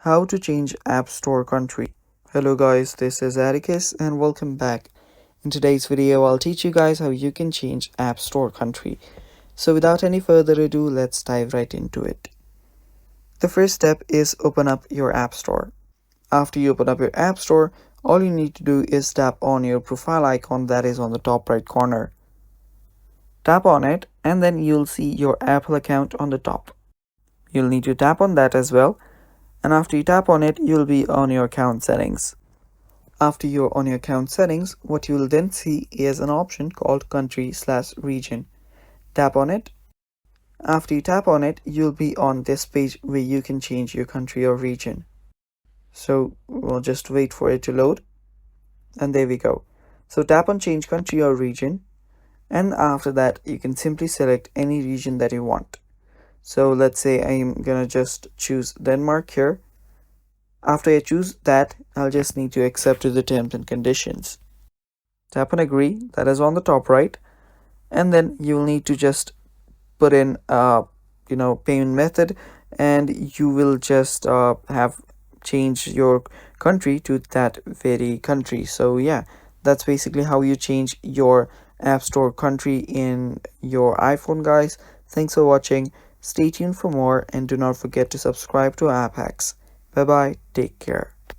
How to change App Store country. Hello guys, this is Atticus and welcome back. In today's video, I'll teach you guys how you can change App Store country. So without any further ado, let's dive right into it. The first step is open up your App Store. After you open up your App Store, all you need to do is tap on your profile icon that is on the top right corner. Tap on it and then you'll see your Apple account on the top. You'll need to tap on that as well. And after you tap on it, you'll be on your account settings. After you're on your account settings, what you will then see is an option called country/region. Tap on it. After you tap on it, you'll be on this page where you can change your country or region. So we'll just wait for it to load. And there we go. So tap on change country or region. And after that, you can simply select any region that you want. So let's say I'm gonna just choose Denmark here. After I choose that, I'll just need to accept to the terms and conditions. Tap on agree, that is on the top right, and then you'll need to just put in payment method, and you will just have changed your country to that very country. So yeah, that's basically how you change your App Store country in your iPhone, guys. Thanks for watching. Stay tuned for more and do not forget to subscribe to App Hacks. Bye bye, take care.